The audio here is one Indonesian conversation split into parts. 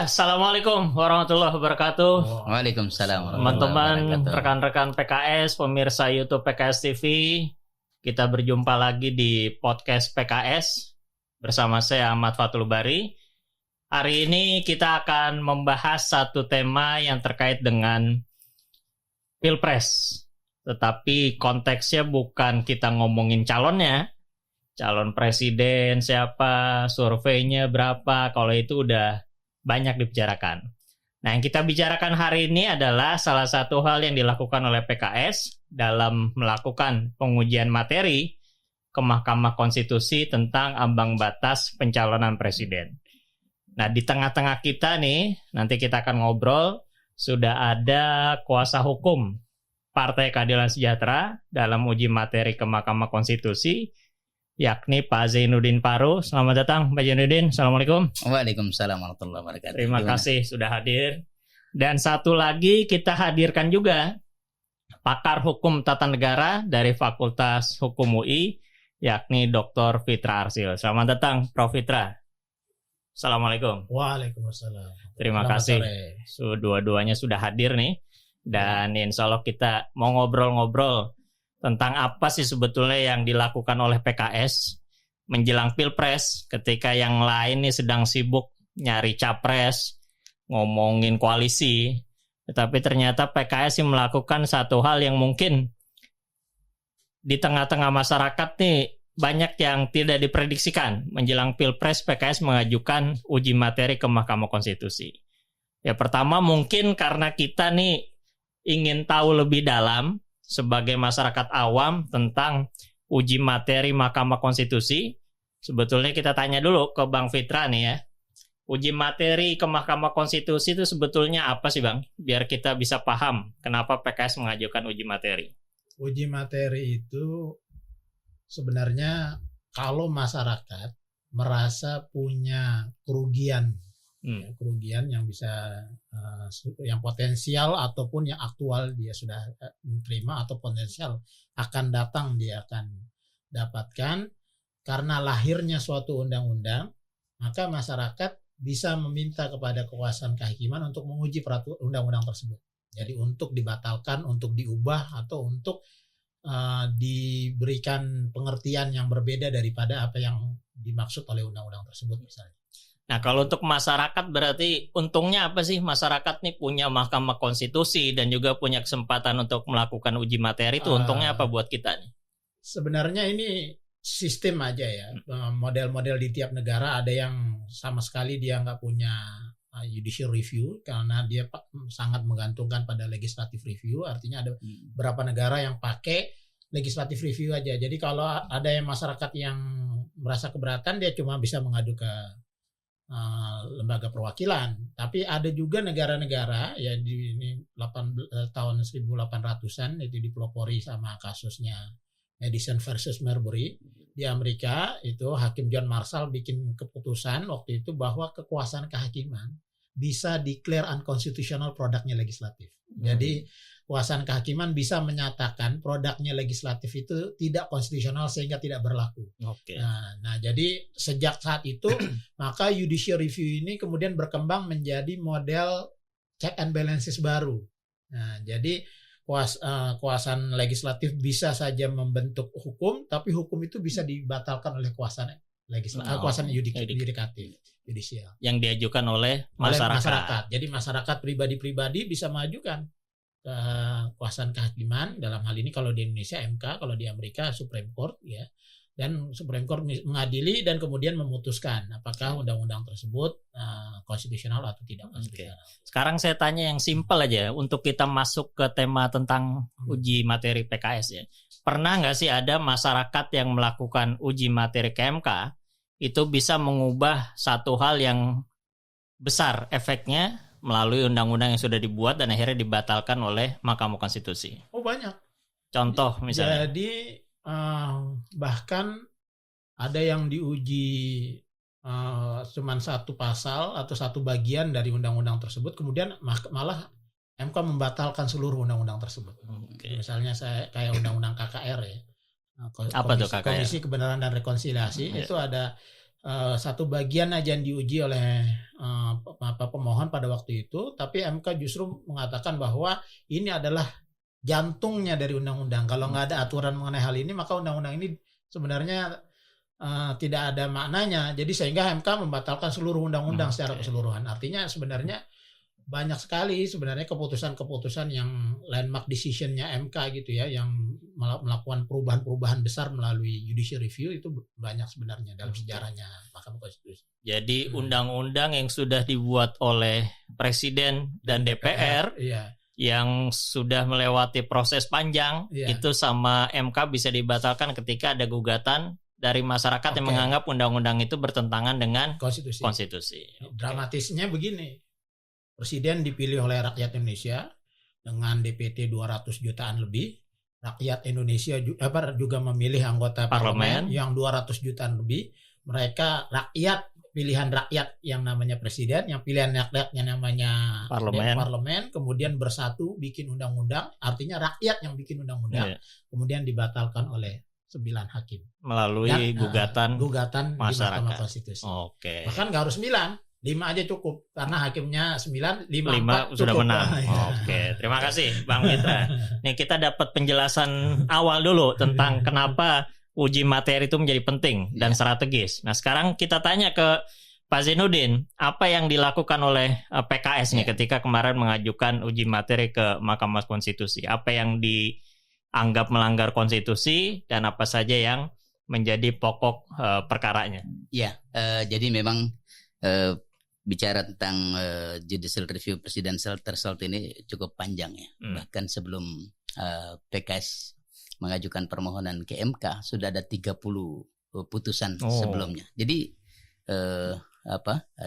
Assalamualaikum warahmatullahi wabarakatuh. Waalaikumsalam Teman-teman, warahmatullahi wabarakatuh. rekan-rekan PKS, pemirsa YouTube PKS TV, kita berjumpa lagi di podcast PKS bersama saya Ahmad Fathul Bari. Hari ini kita akan membahas satu tema yang terkait dengan Pilpres. Tetapi konteksnya bukan kita ngomongin calonnya, calon presiden siapa, surveinya berapa, kalau itu udah banyak dibicarakan. Nah, yang kita bicarakan hari ini adalah salah satu hal yang dilakukan oleh PKS dalam melakukan pengujian materi ke Mahkamah Konstitusi tentang ambang batas pencalonan presiden. Nah, di tengah-tengah kita nih, nanti kita akan ngobrol, sudah ada kuasa hukum Partai Keadilan Sejahtera dalam uji materi ke Mahkamah Konstitusi, yakni Pak Zainuddin Paru. Selamat datang Pak Zainuddin. Assalamualaikum. Waalaikumsalam warahmatullahi wabarakatuh. Terima kasih sudah hadir. Dan satu lagi kita hadirkan juga pakar hukum tata negara dari Fakultas Hukum UI, yakni Dr. Fitra Arsil. Selamat datang Prof. Fitra. Assalamualaikum. Waalaikumsalam. Terima Selamat kasih. sore. Dua-duanya sudah hadir nih. Dan insya Allah kita mau ngobrol-ngobrol tentang apa sih sebetulnya yang dilakukan oleh PKS menjelang Pilpres ketika yang lain nih sedang sibuk nyari capres, ngomongin koalisi. Tetapi ternyata PKS sih melakukan satu hal yang mungkin di tengah-tengah masyarakat nih banyak yang tidak diprediksikan. Menjelang Pilpres PKS mengajukan uji materi ke Mahkamah Konstitusi. Ya pertama mungkin karena kita nih ingin tahu lebih dalam sebagai masyarakat awam tentang uji materi Mahkamah Konstitusi. Sebetulnya kita tanya dulu ke Bang Fitra nih ya. Uji materi ke Mahkamah Konstitusi itu sebetulnya apa sih Bang? Biar kita bisa paham kenapa PKS mengajukan uji materi. Uji materi itu sebenarnya kalau masyarakat merasa punya kerugian, kerugian yang bisa yang potensial ataupun yang aktual dia sudah menerima atau potensial akan datang dia akan dapatkan karena lahirnya suatu undang-undang, maka masyarakat bisa meminta kepada kekuasaan kehakiman untuk menguji peraturan undang-undang tersebut. Jadi untuk dibatalkan, untuk diubah atau untuk diberikan pengertian yang berbeda daripada apa yang dimaksud oleh undang-undang tersebut misalnya. Nah, kalau untuk masyarakat berarti untungnya apa sih? Masyarakat nih punya Mahkamah Konstitusi dan juga punya kesempatan untuk melakukan uji materi itu untungnya apa buat kita nih? Sebenarnya ini sistem aja ya. Model-model di tiap negara ada yang sama sekali dia nggak punya judicial review karena dia sangat menggantungkan pada legislative review. Artinya ada beberapa negara yang pakai legislative review aja. Jadi kalau ada yang masyarakat yang merasa keberatan dia cuma bisa mengadu ke lembaga perwakilan, tapi ada juga negara-negara ya di ini tahun 1800-an itu dipelopori sama kasusnya Madison versus Marbury di Amerika. Itu Hakim John Marshall bikin keputusan waktu itu bahwa kekuasaan kehakiman bisa declare unconstitutional produknya legislatif. Jadi kekuasaan kehakiman bisa menyatakan produknya legislatif itu tidak konstitusional sehingga tidak berlaku. Oke. Nah, jadi sejak saat itu maka judicial review ini kemudian berkembang menjadi model check and balances baru. Nah, jadi kekuasaan legislatif bisa saja membentuk hukum, tapi hukum itu bisa dibatalkan oleh kekuasaan kekuasaan yudikatif, judicial. Yang diajukan oleh masyarakat. Jadi masyarakat pribadi-pribadi bisa mengajukan kekuasaan kehakiman, dalam hal ini kalau di Indonesia MK, kalau di Amerika Supreme Court ya, dan Supreme Court mengadili dan kemudian memutuskan apakah undang-undang tersebut konstitusional atau tidak konstitusional. Sekarang saya tanya yang simpel aja untuk kita masuk ke tema tentang uji materi PKS ya. Pernah nggak sih ada masyarakat yang melakukan uji materi ke MK itu bisa mengubah satu hal yang besar efeknya melalui undang-undang yang sudah dibuat dan akhirnya dibatalkan oleh Mahkamah Konstitusi? Oh banyak. Contoh misalnya. Jadi bahkan ada yang diuji cuma satu pasal atau satu bagian dari undang-undang tersebut, kemudian malah MK membatalkan seluruh undang-undang tersebut. Misalnya kayak undang-undang KKR ya. Apa tuh KKR? Komisi Kebenaran dan Rekonsiliasi itu ada satu bagian aja yang diuji oleh pemohon pada waktu itu, tapi MK justru mengatakan bahwa ini adalah jantungnya dari undang-undang. Kalau nggak ada aturan mengenai hal ini, maka undang-undang ini sebenarnya tidak ada maknanya. Jadi sehingga MK membatalkan seluruh undang-undang secara keseluruhan. Artinya sebenarnya banyak sekali sebenarnya keputusan-keputusan yang landmark decision-nya MK gitu ya, yang melakukan perubahan-perubahan besar melalui judicial review, itu banyak sebenarnya dalam sejarahnya Mahkamah Konstitusi. Jadi undang-undang yang sudah dibuat oleh Presiden dan DPR iya, yang sudah melewati proses panjang, iya, itu sama MK bisa dibatalkan ketika ada gugatan dari masyarakat yang Oke. menganggap undang-undang itu bertentangan dengan konstitusi. konstitusi. Dramatisnya begini, Presiden dipilih oleh rakyat Indonesia dengan DPT 200 jutaan lebih. Rakyat Indonesia juga memilih anggota parlemen yang 200 jutaan lebih. Mereka pilihan rakyat yang namanya presiden, yang pilihan rakyat yang namanya parlemen, kemudian bersatu bikin undang-undang, artinya rakyat yang bikin undang-undang, kemudian dibatalkan oleh 9 hakim melalui gugatan di masyarakat. Mahkamah Konstitusi. Oke. Bahkan nggak harus 9, 5 aja cukup, karena hakimnya 9, 5 sudah cukup. menang. Oke, terima kasih Bang Mitra. Nih kita dapat penjelasan awal dulu tentang kenapa uji materi itu menjadi penting dan strategis. Nah, sekarang kita tanya ke Pak Zainuddin, apa yang dilakukan oleh PKS nih ketika kemarin mengajukan uji materi ke Mahkamah Konstitusi? Apa yang dianggap melanggar konstitusi dan apa saja yang menjadi pokok perkaranya? Ya, jadi memang bicara tentang judicial review presidential threshold ini cukup panjang ya. Bahkan sebelum PKS mengajukan permohonan ke MK sudah ada 30 putusan sebelumnya. Jadi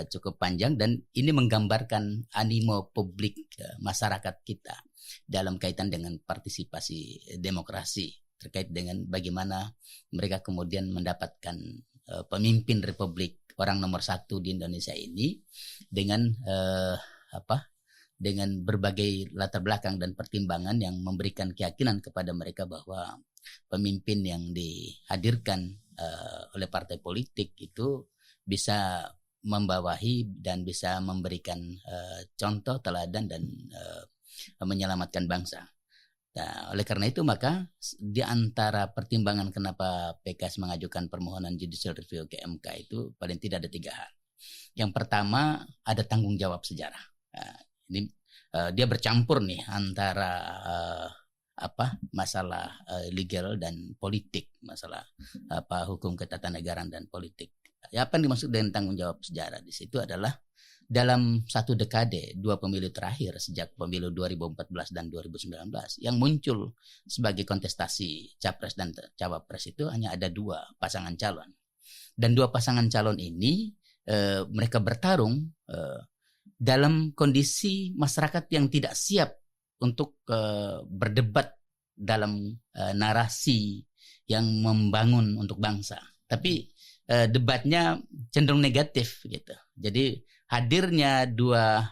cukup panjang, dan ini menggambarkan animo publik masyarakat kita dalam kaitan dengan partisipasi demokrasi, terkait dengan bagaimana mereka kemudian mendapatkan pemimpin republik, orang nomor 1 di Indonesia ini dengan dengan berbagai latar belakang dan pertimbangan yang memberikan keyakinan kepada mereka bahwa pemimpin yang dihadirkan oleh partai politik itu bisa membawahi dan bisa memberikan contoh teladan dan menyelamatkan bangsa. Nah, oleh karena itu maka di antara pertimbangan kenapa PKS mengajukan permohonan judicial review ke MK itu paling tidak ada 3 hal. Yang pertama, ada tanggung jawab sejarah. Nah, ini dia bercampur nih antara masalah legal dan politik, masalah hukum ketatanegaraan dan politik. Ya, apa yang dimaksud dengan tanggung jawab sejarah di situ adalah dalam 1 dekade 2 pemilu terakhir sejak pemilu 2014 dan 2019 yang muncul sebagai kontestasi capres dan cawapres itu hanya ada 2 pasangan calon, dan 2 pasangan calon ini mereka bertarung dalam kondisi masyarakat yang tidak siap untuk berdebat dalam narasi yang membangun untuk bangsa, tapi debatnya cenderung negatif gitu. Jadi hadirnya dua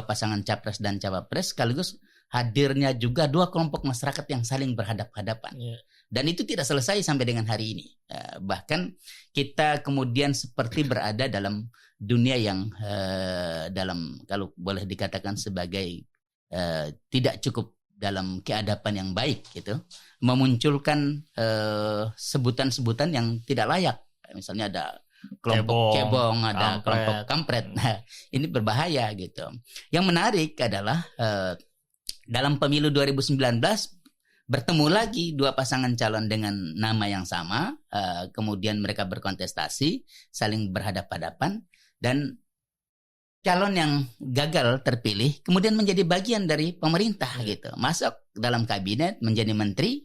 pasangan capres dan cawapres, sekaligus hadirnya juga 2 kelompok masyarakat yang saling berhadap-hadapan. Dan itu tidak selesai sampai dengan hari ini. Bahkan kita kemudian seperti berada dalam dunia yang dalam, kalau boleh dikatakan sebagai tidak cukup dalam keadaban yang baik gitu, memunculkan sebutan-sebutan yang tidak layak. Misalnya ada kelompok cebong, ada kelompok kampret. Nah, ini berbahaya gitu. Yang menarik adalah dalam pemilu 2019 bertemu lagi 2 pasangan calon dengan nama yang sama, kemudian mereka berkontestasi, saling berhadap-hadapan, dan calon yang gagal terpilih kemudian menjadi bagian dari pemerintah gitu, masuk dalam kabinet, menjadi menteri,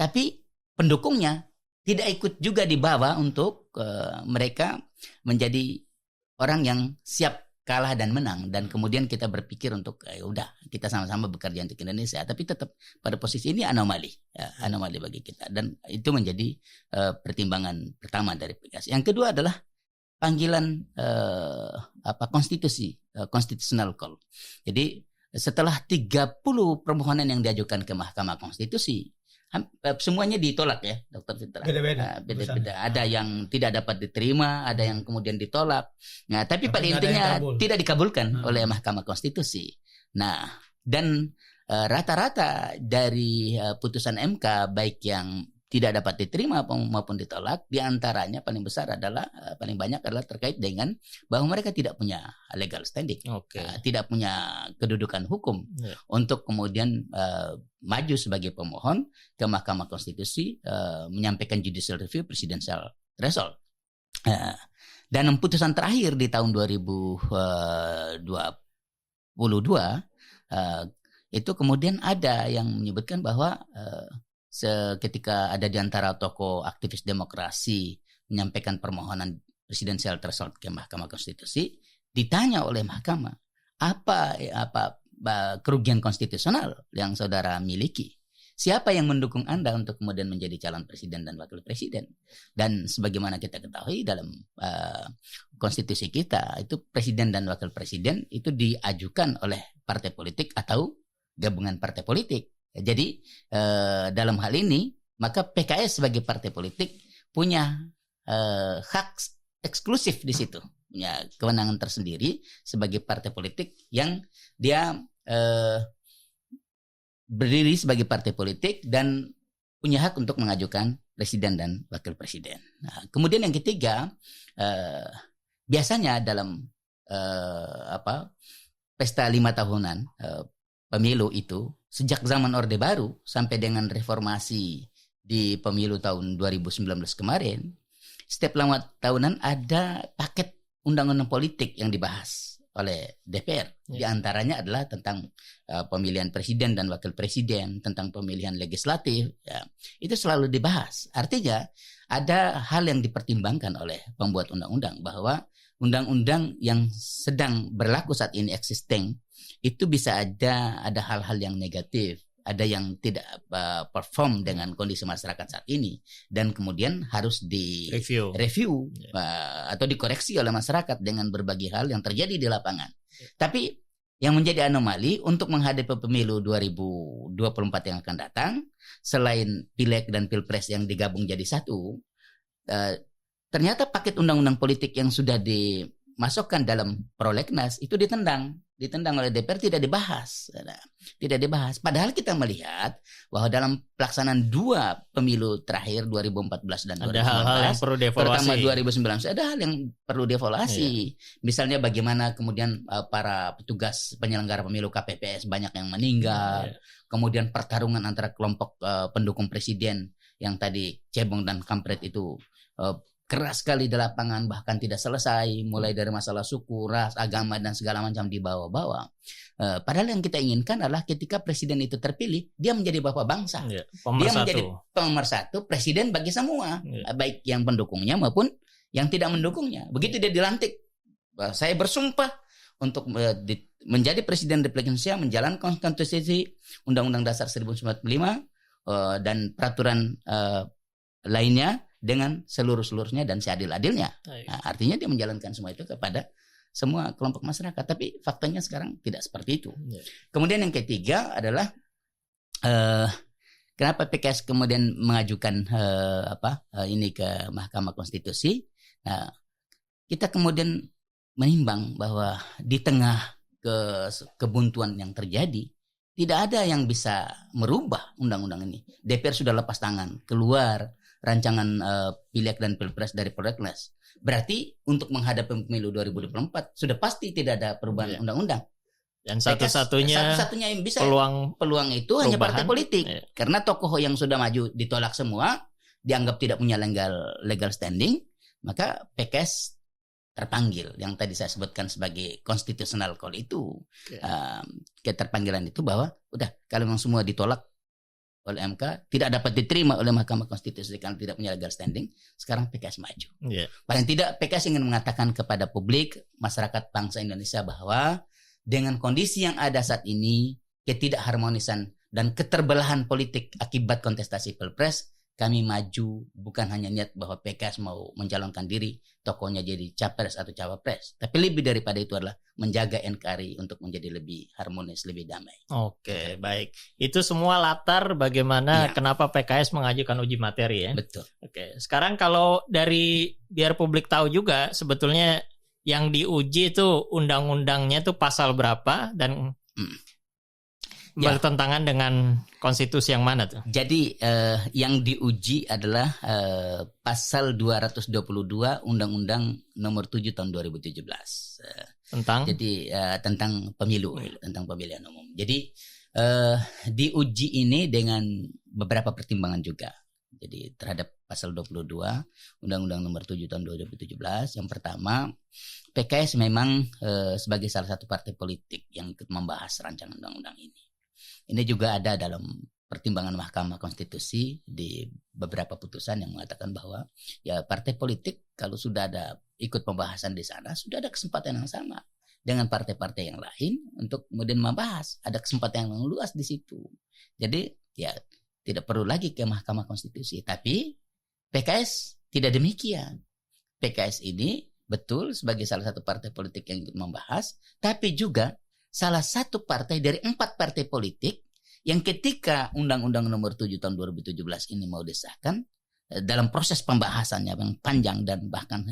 tapi pendukungnya tidak ikut juga dibawa untuk mereka menjadi orang yang siap kalah dan menang. Dan kemudian kita berpikir untuk udah kita sama-sama bekerja untuk Indonesia, tapi tetap pada posisi ini anomali bagi kita, dan itu menjadi pertimbangan pertama dari PKS. Yang kedua adalah panggilan constitutional call. Jadi setelah 30 permohonan yang diajukan ke Mahkamah Konstitusi, semuanya ditolak ya, Dr. Fitra. Beda-beda. Beda-beda. Ada yang tidak dapat diterima, ada yang kemudian ditolak. Nah, tapi pada intinya tidak dikabulkan oleh Mahkamah Konstitusi. Nah, dan rata-rata dari putusan MK baik yang tidak dapat diterima maupun ditolak, diantaranya paling besar adalah paling banyak adalah terkait dengan bahwa mereka tidak punya legal standing, tidak punya kedudukan hukum untuk kemudian maju sebagai pemohon ke Mahkamah Konstitusi menyampaikan judicial review presidential threshold. Dan putusan terakhir di tahun 2022 itu kemudian ada yang menyebutkan bahwa ketika ada di antara tokoh aktivis demokrasi menyampaikan permohonan presidensial threshold ke Mahkamah Konstitusi, ditanya oleh Mahkamah, apa kerugian konstitusional yang saudara miliki? Siapa yang mendukung Anda untuk kemudian menjadi calon presiden dan wakil presiden? Dan sebagaimana kita ketahui dalam konstitusi kita, itu presiden dan wakil presiden itu diajukan oleh partai politik atau gabungan partai politik. Jadi dalam hal ini maka PKS sebagai partai politik punya hak eksklusif di situ, punya kewenangan tersendiri sebagai partai politik yang dia berdiri sebagai partai politik dan punya hak untuk mengajukan presiden dan wakil presiden. Nah, kemudian yang ketiga, biasanya dalam pesta 5 tahunan pemilu itu, sejak zaman Orde Baru sampai dengan reformasi di pemilu tahun 2019 kemarin, setiap 5 tahunan ada paket undang-undang politik yang dibahas oleh DPR. Di antaranya adalah tentang pemilihan presiden dan wakil presiden, tentang pemilihan legislatif. Ya, itu selalu dibahas. Artinya ada hal yang dipertimbangkan oleh pembuat undang-undang bahwa undang-undang yang sedang berlaku saat ini existing itu bisa ada hal-hal yang negatif, ada yang tidak perform dengan kondisi masyarakat saat ini dan kemudian harus review atau dikoreksi oleh masyarakat dengan berbagai hal yang terjadi di lapangan. Tapi yang menjadi anomali untuk menghadapi pemilu 2024 yang akan datang, selain Pileg dan Pilpres yang digabung jadi satu, ternyata paket undang-undang politik yang sudah dimasukkan dalam prolegnas itu ditendang oleh DPR, tidak dibahas. Padahal kita melihat bahwa dalam pelaksanaan 2 pemilu terakhir 2014 dan 2019, ada hal-hal yang perlu dievaluasi. Terutama 2019 ada hal yang perlu dievaluasi. Misalnya bagaimana kemudian para petugas penyelenggara pemilu KPPS banyak yang meninggal. Kemudian pertarungan antara kelompok pendukung presiden yang tadi cebong dan kampret itu keras sekali di lapangan, bahkan tidak selesai, mulai dari masalah suku, ras, agama, dan segala macam dibawa-bawa. Padahal yang kita inginkan adalah ketika presiden itu terpilih, dia menjadi bapak bangsa. Dia menjadi pemersatu, presiden bagi semua, baik yang pendukungnya maupun yang tidak mendukungnya. Begitu dia dilantik, saya bersumpah untuk menjadi presiden Republik Indonesia, menjalankan konstitusi, Undang-Undang Dasar 1945, dan peraturan lainnya, dengan seluruh-seluruhnya dan seadil-adilnya. Nah, artinya dia menjalankan semua itu kepada semua kelompok masyarakat. Tapi faktanya sekarang tidak seperti itu. Kemudian yang ketiga adalah kenapa PKS kemudian mengajukan ini ke Mahkamah Konstitusi. Nah, kita kemudian menimbang bahwa di tengah kebuntuan yang terjadi, tidak ada yang bisa merubah undang-undang ini. DPR sudah lepas tangan, keluar rancangan Pileg dan Pilpres dari prolegnas. Berarti untuk menghadapi pemilu 2024 sudah pasti tidak ada perubahan undang-undang. Dan satu-satunya yang bisa peluang itu perubahan, hanya partai politik. Karena tokoh yang sudah maju ditolak semua, dianggap tidak punya legal standing, maka PKS terpanggil yang tadi saya sebutkan sebagai constitutional call itu. Keterpanggilan itu bahwa udah kalau memang semua ditolak oleh MK, tidak dapat diterima oleh Mahkamah Konstitusi karena tidak punya legal standing, sekarang PKS maju. Paling tidak PKS ingin mengatakan kepada publik, masyarakat bangsa Indonesia bahwa dengan kondisi yang ada saat ini, ketidakharmonisan dan keterbelahan politik akibat kontestasi Pilpres, kami maju bukan hanya niat bahwa PKS mau mencalonkan diri tokohnya jadi capres atau cawapres, tapi lebih daripada itu adalah menjaga NKRI untuk menjadi lebih harmonis, lebih damai. Oke, baik. Itu semua latar bagaimana kenapa PKS mengajukan uji materi ya. Betul. Oke, sekarang kalau dari biar publik tahu juga sebetulnya yang diuji itu undang-undangnya itu pasal berapa dan bertentangan dengan konstitusi yang mana tuh? Jadi yang diuji adalah pasal 222 Undang-Undang Nomor 7 Tahun 2017. Tentang? Jadi tentang pemilu, tentang pemilihan umum. Jadi diuji ini dengan beberapa pertimbangan juga. Jadi terhadap pasal 22 Undang-Undang Nomor 7 Tahun 2017, yang pertama PKS memang sebagai salah satu partai politik yang ikut membahas rancangan undang-undang ini. Ini juga ada dalam pertimbangan Mahkamah Konstitusi di beberapa putusan yang mengatakan bahwa ya partai politik kalau sudah ada ikut pembahasan di sana sudah ada kesempatan yang sama dengan partai-partai yang lain untuk kemudian membahas, ada kesempatan yang luas di situ. Jadi ya tidak perlu lagi ke Mahkamah Konstitusi. Tapi PKS tidak demikian. PKS ini betul sebagai salah satu partai politik yang ikut membahas, tapi juga salah satu partai dari 4 partai politik yang ketika Undang-Undang Nomor 7 Tahun 2017 ini mau disahkan, dalam proses pembahasannya yang panjang dan bahkan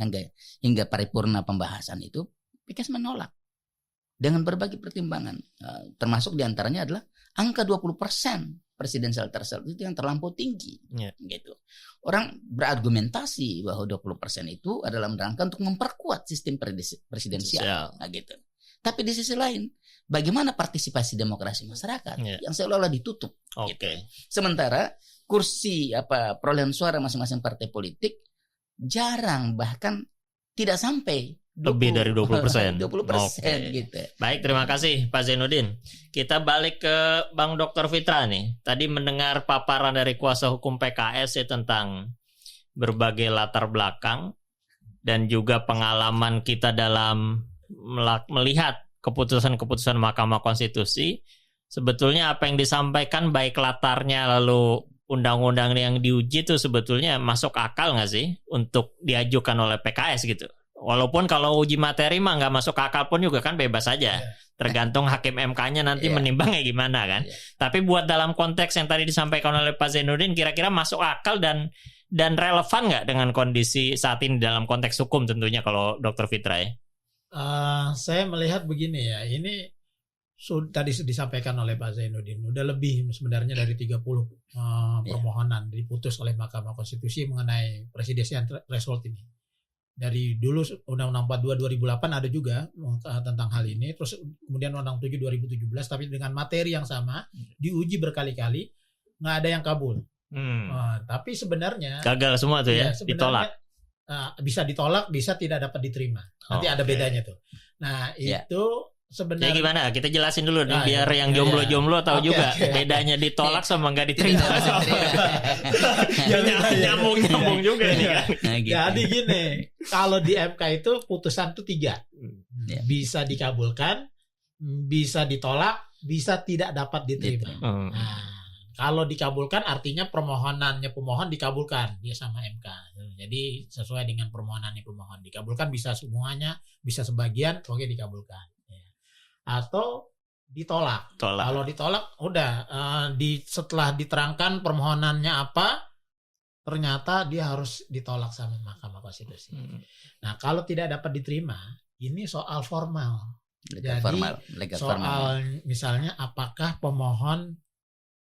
hingga paripurna pembahasan itu, PKS menolak dengan berbagai pertimbangan. Termasuk diantaranya adalah angka 20% presidensial threshold itu yang terlampau tinggi. Gitu. Orang berargumentasi bahwa 20% itu adalah rangka untuk memperkuat sistem presidensial. Nah, gitu. Tapi di sisi lain, bagaimana partisipasi demokrasi masyarakat yang seolah-olah ditutup. Gitu. Sementara kursi perolehan suara masing-masing partai politik jarang, bahkan tidak sampai lebih dari 20%. 20% gitu. Baik, terima kasih Pak Zainuddin. Kita balik ke Bang Dr. Fitra nih. Tadi mendengar paparan dari kuasa hukum PKS ya tentang berbagai latar belakang dan juga pengalaman kita dalam melihat keputusan-keputusan Mahkamah Konstitusi. Sebetulnya apa yang disampaikan baik latarnya lalu undang-undang yang diuji itu sebetulnya masuk akal nggak sih untuk diajukan oleh PKS gitu? Walaupun kalau uji materi mah nggak masuk akal pun juga kan bebas saja. Tergantung hakim MK-nya nanti menimbangnya gimana kan. Tapi buat dalam konteks yang tadi disampaikan oleh Pak Zainuddin kira-kira masuk akal dan relevan nggak dengan kondisi saat ini dalam konteks hukum tentunya kalau Dr. Fitra ya? Saya melihat begini ya. Ini tadi disampaikan oleh Pak Zainuddin. Udah lebih sebenarnya dari 30 permohonan diputus oleh Mahkamah Konstitusi mengenai presidensial threshold ini. Dari dulu Undang-Undang 42 2008 ada juga tentang hal ini, terus kemudian Undang-Undang 7 2017 tapi dengan materi yang sama diuji berkali-kali nggak ada yang kabul. Tapi sebenarnya gagal semua tuh ya, ditolak. Bisa ditolak, bisa tidak dapat diterima. Nanti ada bedanya tuh. Nah itu sebenarnya. Ya gimana? Kita jelasin dulu nih biar yang jomblo-jomblo tahu juga bedanya ditolak sama nggak diterima. Nyambung juga ini kan. Jadi gini, kalau di MK itu putusan tuh 3. Bisa dikabulkan, bisa ditolak, bisa tidak dapat diterima. Nah, kalau dikabulkan artinya permohonannya pemohon dikabulkan dia sama MK. Jadi sesuai dengan permohonannya pemohon dikabulkan, bisa semuanya, bisa sebagian, oke dikabulkan. Atau ditolak. Kalau ditolak udah setelah diterangkan permohonannya apa, ternyata dia harus ditolak sama Mahkamah Konstitusi. Nah, kalau tidak dapat diterima, ini soal formal. Legal formal. Misalnya apakah pemohon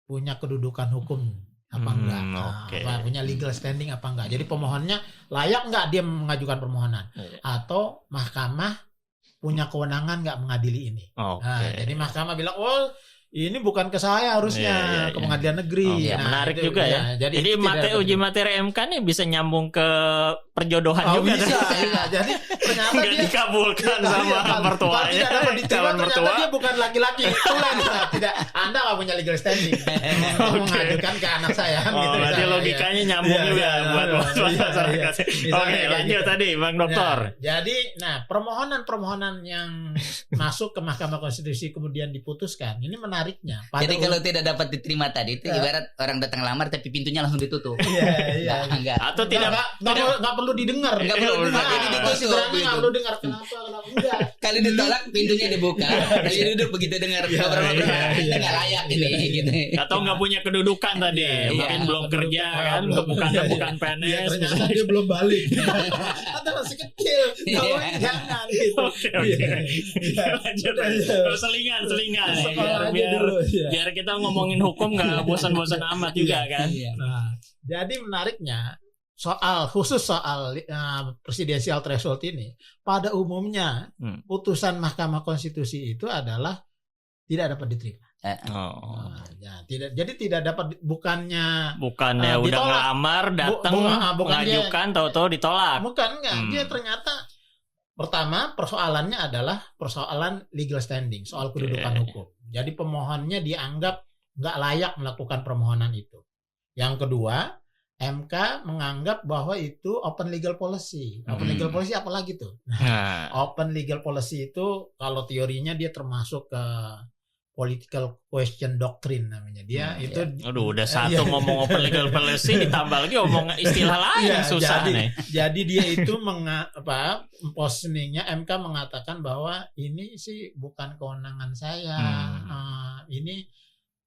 punya kedudukan hukum apa enggak, punya legal standing apa enggak. Jadi pemohonnya layak enggak dia mengajukan permohonan, atau mahkamah punya kewenangan nggak mengadili ini. Jadi mahkamah bilang, ini bukan ke saya harusnya, ke pengadilan negeri. Menarik juga ya. Jadi uji materi MK nih bisa nyambung ke perjodohan juga. Bisa. Ya. Jadi ternyata Nggak dia dikabulkan sama mertuanya. Tidak dapat diterima, Calon ternyata mertua. dia bukan laki-laki. Tulen. Tidak, Anda nggak punya legal standing. Mengajukan ke anak saya. Oh, gitu, berarti misalnya. logikanya nyambung Iya, juga iya, buat iya, masyarakat. iya. Oke, Misalnya kayak lanjut gitu. tadi Bang Dokter. Jadi, permohonan yang masuk ke Mahkamah Konstitusi kemudian diputuskan, ini menariknya. Jadi kalau tidak dapat diterima tadi itu ibarat orang datang lamar tapi pintunya langsung ditutup. Iya. Enggak. Atau tidak nggak perlu didengar. Nggak perlu didengar, jadi ditutup Nggak gitu. perlu dengar kenapa enggak. Kali ditolak pintunya dibuka. Jadi duduk begitu dengar beberapa iya. nggak layak gitu. atau nggak punya kedudukan tadi, Iya, mungkin belum kedudukan. kerja kan, Belum. bukan Iya, bukan Iya, PNS. ternyata dia belum balik. Atau masih kecil. Kalau jangan gitu. Oke, oke. Iya. Lanjut. Iya. Selingan. Sekolah aja dulu. Iya. Biar kita ngomongin hukum nggak bosan-bosan amat juga kan. Iya. Nah, jadi menariknya khusus soal presidensial threshold ini, pada umumnya putusan Mahkamah Konstitusi itu adalah tidak dapat diterima. Oh. Jadi tidak dapat, bukannya Bukannya udah ditolak. ngelamar datang bukan mengajukan tahu-tahu ditolak. enggak. Dia ternyata pertama persoalannya adalah persoalan legal standing, soal kedudukan hukum. Jadi pemohonnya dianggap nggak layak melakukan permohonan itu. Yang kedua, MK menganggap bahwa itu open legal policy. Open legal policy apalagi tuh? Nah, Open legal policy itu kalau teorinya dia termasuk ke political question doctrine namanya. Dia itu aduh udah satu ngomong open legal policy ditambah lagi ngomong istilah lain Iya, susah nih. Jadi dia itu positioningnya MK mengatakan bahwa ini sih bukan kewenangan saya. Ini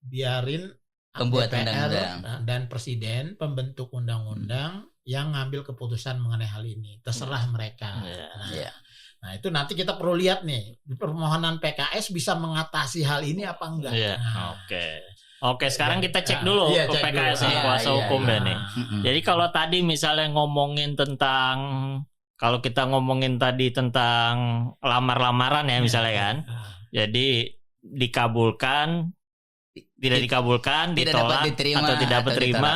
biarin Pembuat DPR undang-undang dan presiden pembentuk undang-undang yang ngambil keputusan mengenai hal ini. Terserah mereka. Iya. Nah, itu nanti kita perlu lihat nih, permohonan PKS bisa mengatasi hal ini apa enggak. Iya. Nah, Oke, sekarang kita cek dulu iya, ke cek PKS dulu. nih, kuasa hukum iya. dan nih. Jadi kalau tadi misalnya ngomongin tentang, kalau kita ngomongin tadi tentang lamar-lamaran ya misalnya kan. Jadi dikabulkan, tidak dikabulkan, ditolak atau tidak dapat terima.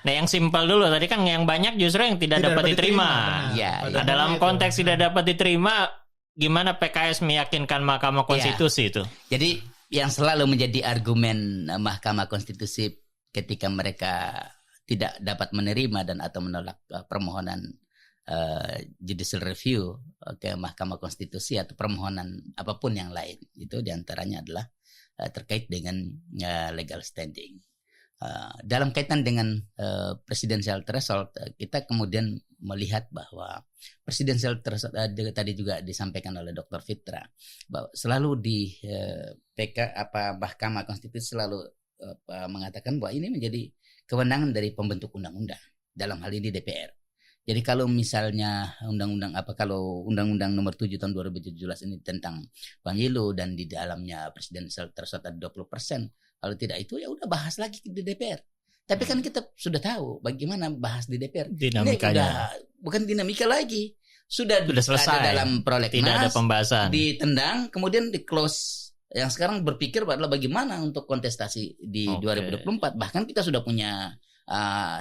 Nah, yang simpel dulu tadi kan, yang banyak justru yang tidak dapat diterima. Iya. Nah, dalam konteks tidak dapat diterima, gimana PKS meyakinkan Mahkamah Konstitusi itu? Jadi yang selalu menjadi argumen Mahkamah Konstitusi ketika mereka tidak dapat menerima dan atau menolak permohonan judicial review ke Mahkamah Konstitusi atau permohonan apapun yang lain, itu diantaranya adalah terkait dengan legal standing. Dalam kaitan dengan presidential threshold, kita kemudian melihat bahwa presidential threshold tadi juga disampaikan oleh Dr. Fitra bahwa selalu di Mahkamah Konstitusi selalu mengatakan bahwa ini menjadi kewenangan dari pembentuk undang-undang, dalam hal ini DPR. Jadi kalau misalnya kalau Undang-Undang Nomor 7 tahun 2017 ini tentang pemilu dan di dalamnya presidential threshold ada 20%, kalau tidak itu ya udah bahas lagi di DPR. Tapi kan kita sudah tahu bagaimana bahas di DPR. Dinamikanya. Bukan dinamika lagi. Sudah selesai. Ada dalam prolegnas. Tidak ada pembahasan. Ditendang, kemudian di close. Yang sekarang berpikir adalah bagaimana untuk kontestasi di 2024. Bahkan kita sudah punya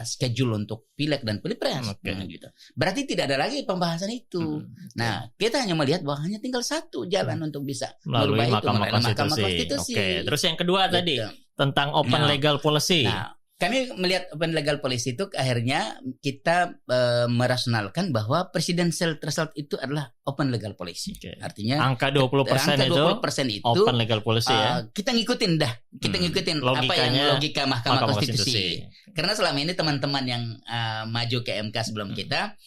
schedule untuk pileg dan pilpres, gitu. Berarti tidak ada lagi pembahasan itu. Nah, kita hanya melihat bahwa hanya tinggal satu jalan untuk bisa melalui Mahkamah Konstitusi. Oke. Terus yang kedua tadi tentang open legal policy. Nah, kami melihat open legal policy itu akhirnya kita merasionalkan bahwa presidential threshold itu adalah open legal policy. Artinya angka 20% itu open legal policy ya. Kita ngikutin apa yang logika Mahkamah Konstitusi. Karena selama ini teman-teman yang maju ke MK sebelum kita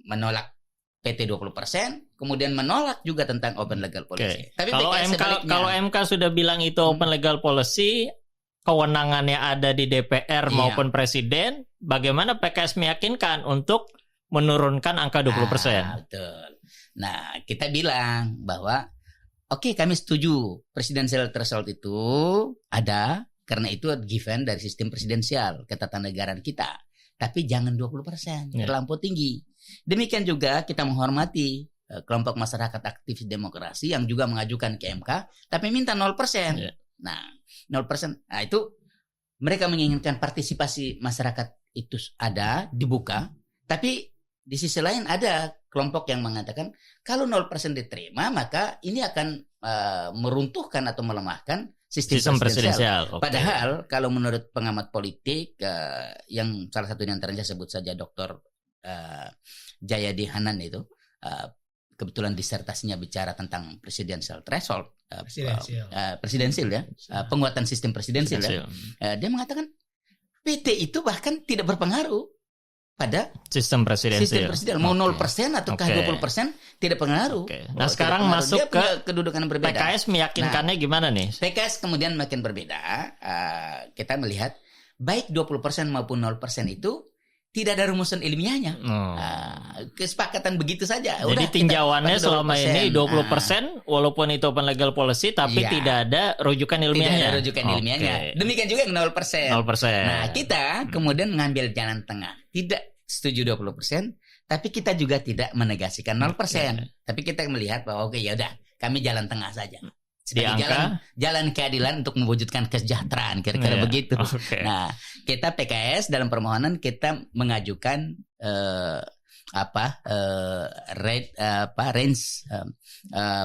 menolak PT 20%, kemudian menolak juga tentang open legal policy. Tapi kalau MK sudah bilang itu open legal policy, kewenangannya ada di DPR maupun presiden, bagaimana PKS meyakinkan untuk menurunkan angka 20%? Betul. Nah, kita bilang bahwa oke, kami setuju presidential threshold itu ada karena itu given dari sistem presidensial ketatanegaraan kita. Tapi jangan 20%, terlampau tinggi. Demikian juga kita menghormati kelompok masyarakat aktivis demokrasi yang juga mengajukan ke MK tapi minta 0%. Nah, 0%. Nah, itu mereka menginginkan partisipasi masyarakat itu ada, dibuka, tapi di sisi lain ada kelompok yang mengatakan kalau 0% diterima maka ini akan meruntuhkan atau melemahkan sistem presidensial. Okay. Padahal kalau menurut pengamat politik yang salah satu yang antaranya sebut saja Dr. Jayadi Hanan itu kebetulan disertasinya bicara tentang presidential threshold, presidensial ya, penguatan sistem presidensial ya. Dia mengatakan PT itu bahkan tidak berpengaruh pada sistem presidensial. Mau 0% ataukah 20% tidak pengaruh. Nah, sekarang masuk ke kedudukan yang berbeda. PKS meyakinkannya gimana nih? PKS kemudian makin berbeda. Kita melihat baik 20% maupun 0% itu tidak ada rumusan ilmiahnya. Kesepakatan begitu saja. Jadi tinjauannya selama ini 20% walaupun itu open legal policy tapi tidak ada rujukan ilmiahnya. Tidak ada rujukan ilmiahnya. Demikian juga yang 0%. Nah, kita kemudian mengambil jalan tengah. Tidak setuju 20%, tapi kita juga tidak menegasikan 0%. Tapi kita melihat bahwa ya udah, kami jalan tengah saja. Sebagai jalan keadilan untuk mewujudkan kesejahteraan, kira-kira begitu. Nah, kita PKS dalam permohonan kita mengajukan range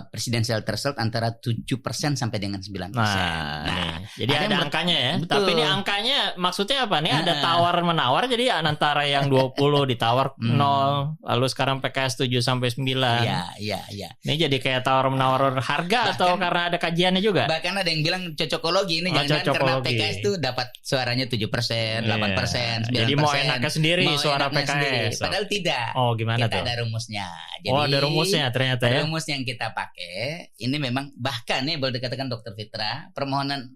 presidential threshold antara 7% sampai dengan 9%. Nah, jadi ada angkanya ya. Betul. Tapi ini angkanya maksudnya apa nih? Ada tawar-menawar, jadi antara yang 20 ditawar 0, lalu sekarang PKS 7 sampai 9. Iya. Ini jadi kayak tawar-menawar harga atau karena ada kajiannya juga? Bahkan ada yang bilang cocokologi ini jangan karena PKS itu dapat suaranya 7%, 8%, 9%. Jadi mau enaknya sendiri suara PKS. Sendiri. Padahal tidak. Oh, gimana kita tuh? Ada rumusnya. Jadi, ada rumusnya ternyata ya. Rumus yang kita pakai ini memang bahkan nih boleh dikatakan Dr. Fitra, permohonan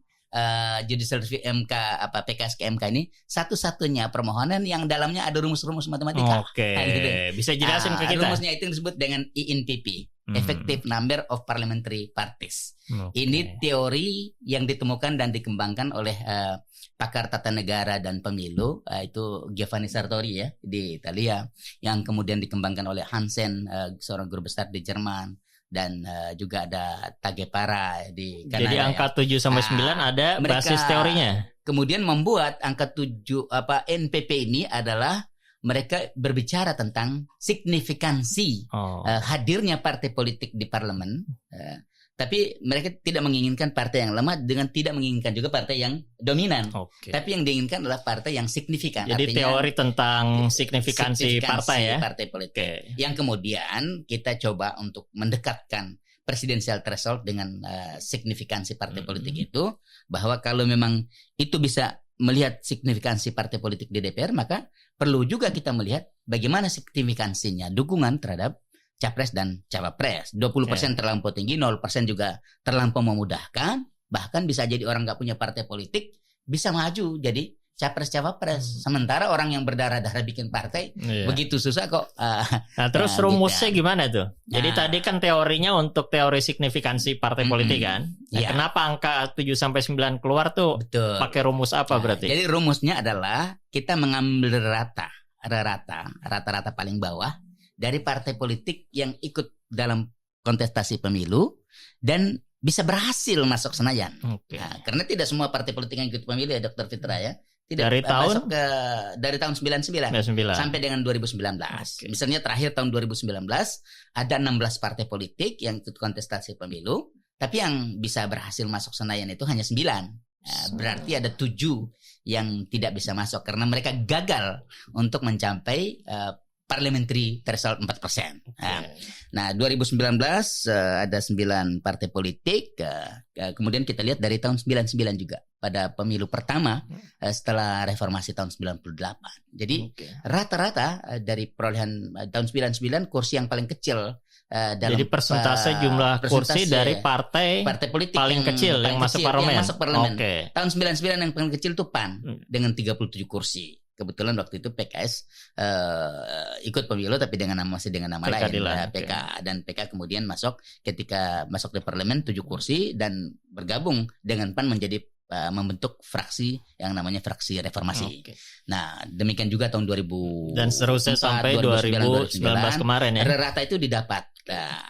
judicial review MK PKS ke MK ini satu-satunya permohonan yang dalamnya ada rumus-rumus matematika. Bisa jelasin ke kita. Rumusnya itu disebut dengan ENPP, Effective Number of Parliamentary Parties. Ini teori yang ditemukan dan dikembangkan oleh pakar tata negara dan pemilu, itu Giovanni Sartori ya di Italia, yang kemudian dikembangkan oleh Hansen, seorang guru besar di Jerman, dan juga ada Tagepara di Kanada. Jadi angka 7 sampai 9 ada basis teorinya. Kemudian membuat angka 7 NPP ini adalah mereka berbicara tentang signifikansi hadirnya partai politik di parlemen. Tapi mereka tidak menginginkan partai yang lemah dengan tidak menginginkan juga partai yang dominan. Tapi yang diinginkan adalah partai yang signifikan. Jadi artinya, teori tentang signifikansi partai ya. Partai politik. Yang kemudian kita coba untuk mendekatkan presidensial threshold dengan signifikansi partai politik itu, bahwa kalau memang itu bisa melihat signifikansi partai politik di DPR, maka perlu juga kita melihat bagaimana signifikansinya dukungan terhadap Capres dan Cawapres. 20% terlampau tinggi, 0% juga terlampau memudahkan. Bahkan bisa jadi orang nggak punya partai politik bisa maju jadi Capres Cawapres. Sementara orang yang berdarah-darah bikin partai begitu susah kok. Nah, terus rumusnya gimana tuh? Jadi tadi kan teorinya untuk teori signifikansi partai politik kan. Kenapa angka 7 sampai 9 keluar tuh? Betul. Pakai rumus apa berarti? Jadi rumusnya adalah kita mengambil rata-rata paling bawah dari partai politik yang ikut dalam kontestasi pemilu dan bisa berhasil masuk Senayan. Nah, karena tidak semua partai politik yang ikut pemilu ya Dr. Fitra ya. Tidak dari tahun 99 sampai dengan 2019. Misalnya terakhir tahun 2019 ada 16 partai politik yang ikut kontestasi pemilu, tapi yang bisa berhasil masuk Senayan itu hanya 9. Berarti ada 7 yang tidak bisa masuk karena mereka gagal untuk mencapai parliamentary threshold 4%. Nah, 2019 ada 9 partai politik. Kemudian kita lihat dari tahun 99 juga pada pemilu pertama setelah reformasi tahun 98. Jadi rata-rata dari perolehan tahun 99 kursi yang paling kecil dalam jadi persentase jumlah kursi dari partai politik paling kecil yang masuk parlemen. Tahun 99 yang paling kecil itu PAN dengan 37 kursi. Kebetulan waktu itu PKS ikut pemilu tapi masih dengan nama lain PK dan PK kemudian ketika masuk di parlemen 7 kursi dan bergabung dengan PAN menjadi membentuk fraksi yang namanya fraksi reformasi. Nah, demikian juga tahun 2000 dan seterusnya sampai 2019 kemarin ya. Rata itu didapat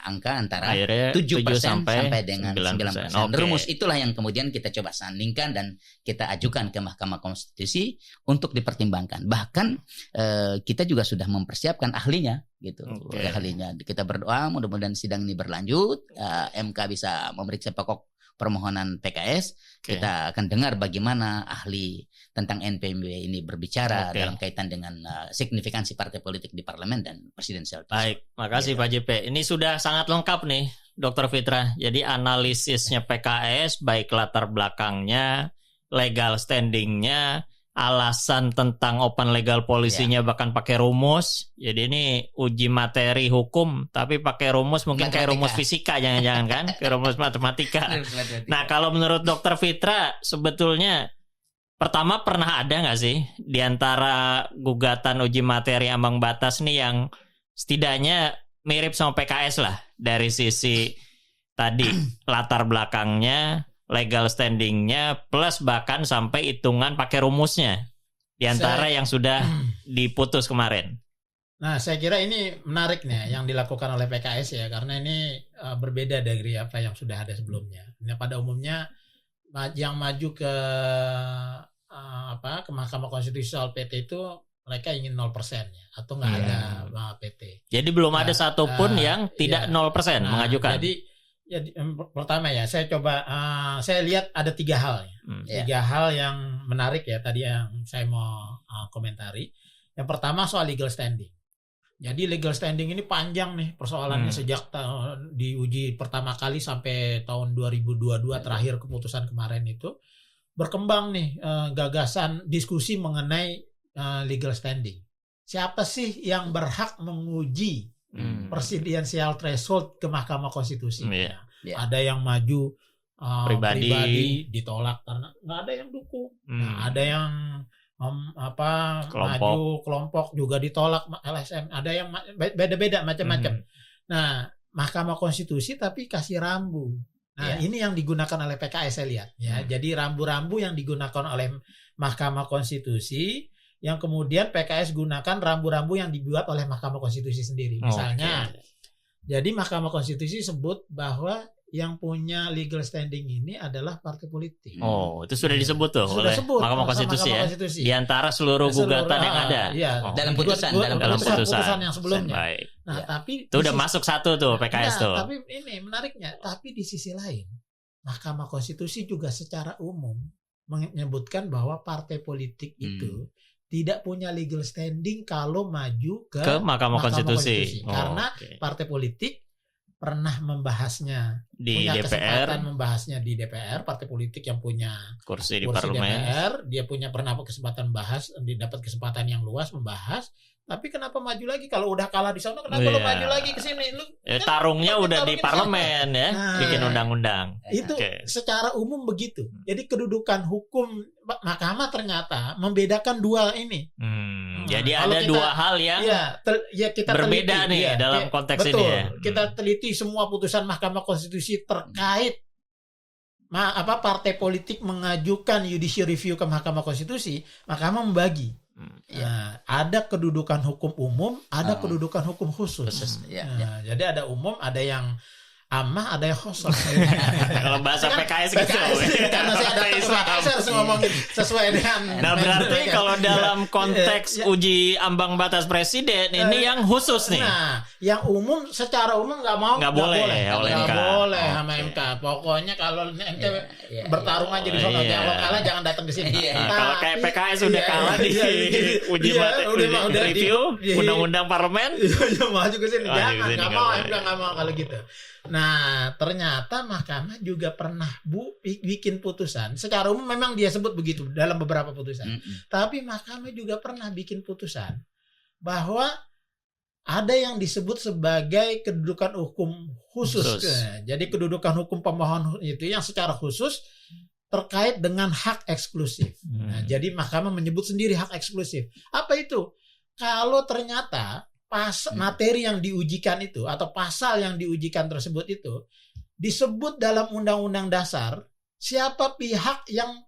angka antara akhirnya 7% 7 sampai dengan 9%. 9%. Oke. Rumus itulah yang kemudian kita coba sandingkan dan kita ajukan ke Mahkamah Konstitusi untuk dipertimbangkan. Bahkan kita juga sudah mempersiapkan ahlinya gitu. Oke. Ahlinya kita berdoa mudah-mudahan sidang ini berlanjut, MK bisa memeriksa pokok permohonan PKS. Oke. Kita akan dengar bagaimana ahli tentang NPMW ini berbicara Oke. dalam kaitan dengan signifikansi partai politik di parlemen dan presidensial. Baik, makasih Gitu. Pak JP. Ini sudah sangat lengkap nih, Dr. Fitra. Jadi analisisnya PKS, baik latar belakangnya, legal standingnya, alasan tentang open legal policy-nya bahkan pakai rumus. Jadi ini uji materi hukum, tapi pakai rumus mungkin kayak rumus fisika, jangan-jangan kan? Kayak rumus matematika. Nah, kalau menurut Dr. Fitra, sebetulnya pertama pernah ada nggak sih di antara gugatan uji materi ambang batas nih yang setidaknya mirip sama PKS lah dari sisi tadi latar belakangnya, legal standingnya, plus bahkan sampai hitungan pakai rumusnya di antara yang sudah diputus kemarin. Nah, saya kira ini menarik nih yang dilakukan oleh PKS ya, karena ini berbeda dari apa yang sudah ada sebelumnya. Nah, pada umumnya yang maju ke ke Mahkamah Konstitusi soal PT itu mereka ingin 0% ya, atau nggak ada PT. Jadi belum ada satupun yang tidak 0% mengajukan. Jadi pertama ya, saya coba saya lihat ada 3 hal ya. 3 hal yang menarik ya tadi yang saya mau komentari. Yang pertama soal legal standing. Jadi legal standing ini panjang nih persoalannya sejak diuji pertama kali sampai tahun 2022 terakhir keputusan kemarin itu berkembang nih gagasan diskusi mengenai legal standing. Siapa sih yang berhak menguji presidensial threshold ke Mahkamah Konstitusi? Ada yang maju pribadi ditolak karena nggak ada yang dukung. Nah, ada yang maju kelompok juga ditolak LSM. Ada yang beda-beda macam-macam. Nah, Mahkamah Konstitusi tapi kasih rambu. Nah, ini yang digunakan oleh PKS saya lihat ya. Jadi rambu-rambu yang digunakan oleh Mahkamah Konstitusi yang kemudian PKS gunakan rambu-rambu yang dibuat oleh Mahkamah Konstitusi sendiri. Misalnya, jadi Mahkamah Konstitusi sebut bahwa yang punya legal standing ini adalah partai politik. Oh, itu sudah disebut tuh sudah oleh sebut, Mahkamah Konstitusi ya. Konstitusi. Di antara seluruh gugatan yang ada. Iya, dalam putusan yang sebelumnya. Baik. Nah, tapi itu udah masuk satu tuh PKS tuh. Tapi ini menariknya, tapi di sisi lain Mahkamah Konstitusi juga secara umum menyebutkan bahwa partai politik itu tidak punya legal standing kalau maju ke Mahkamah Konstitusi. Karena partai politik pernah membahasnya di punya DPR, kesempatan membahasnya di DPR, partai politik yang punya kursi di parlemen parlemen. dia pernah kesempatan dapat kesempatan yang luas membahas. Tapi kenapa maju lagi kalau udah kalah di sana? Kenapa lu maju lagi ke sini? Lu tarungnya udah di parlemen ya, bikin undang-undang. Itu secara umum begitu. Jadi kedudukan hukum mahkamah ternyata membedakan dua ini. Jadi ada dua hal yang kita berbeda teliti, nih dalam konteks betul, ini ya. Kita teliti semua putusan Mahkamah Konstitusi terkait partai politik mengajukan judicial review ke Mahkamah Konstitusi. Mahkamah membagi. Ada kedudukan hukum umum, ada kedudukan hukum khusus. Jadi ada umum, ada yang amah, ada yang khusus. Kalau bahasa PKS gitu. Karena saya ada saya harus ngomongin sesuai dengan. Nah, berarti kalau dalam konteks uji ambang batas presiden ini yang khusus nih. Nah, yang umum secara umum nggak boleh sama MK. Pokoknya kalau MK bertarung aja di sana, kalau kalah jangan datang ke sini. Kalau kayak PKS udah kalah di uji review undang-undang parlemen, maju ke sini. Jangan, nggak mau MK nggak mau kalau gitu. Nah, ternyata mahkamah juga pernah bikin putusan. Secara umum memang dia sebut begitu dalam beberapa putusan. Tapi mahkamah juga pernah bikin putusan bahwa ada yang disebut sebagai kedudukan hukum khusus. Jadi kedudukan hukum pemohon itu yang secara khusus terkait dengan hak eksklusif. Nah, jadi mahkamah menyebut sendiri hak eksklusif. Apa itu? Kalau ternyata materi yang diujikan itu atau pasal yang diujikan tersebut itu disebut dalam Undang-Undang Dasar siapa pihak yang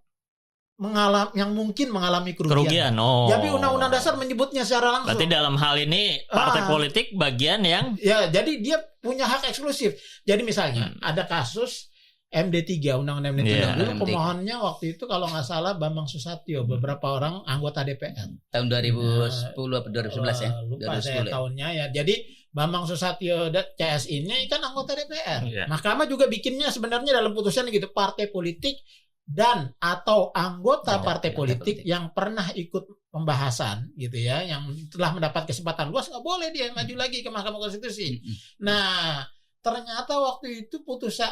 mungkin mengalami kerugian. Jadi Undang-Undang Dasar menyebutnya secara langsung. Berarti dalam hal ini partai politik bagian yang jadi dia punya hak eksklusif. Jadi misalnya ada kasus MD3, Undang-Undang MD3 dulu pemohonnya waktu itu kalau nggak salah Bambang Susatyo, beberapa orang anggota DPR. Tahun 2010 atau 2011 ya? Lupa saya tahunnya ya. Jadi Bambang Susatyo CS ini kan anggota DPR. Mahkamah juga bikinnya sebenarnya dalam putusannya gitu, partai politik dan atau anggota partai politik yang pernah ikut pembahasan gitu ya, yang telah mendapat kesempatan luas nggak boleh dia maju lagi ke Mahkamah Konstitusi. Nah, ternyata waktu itu putusan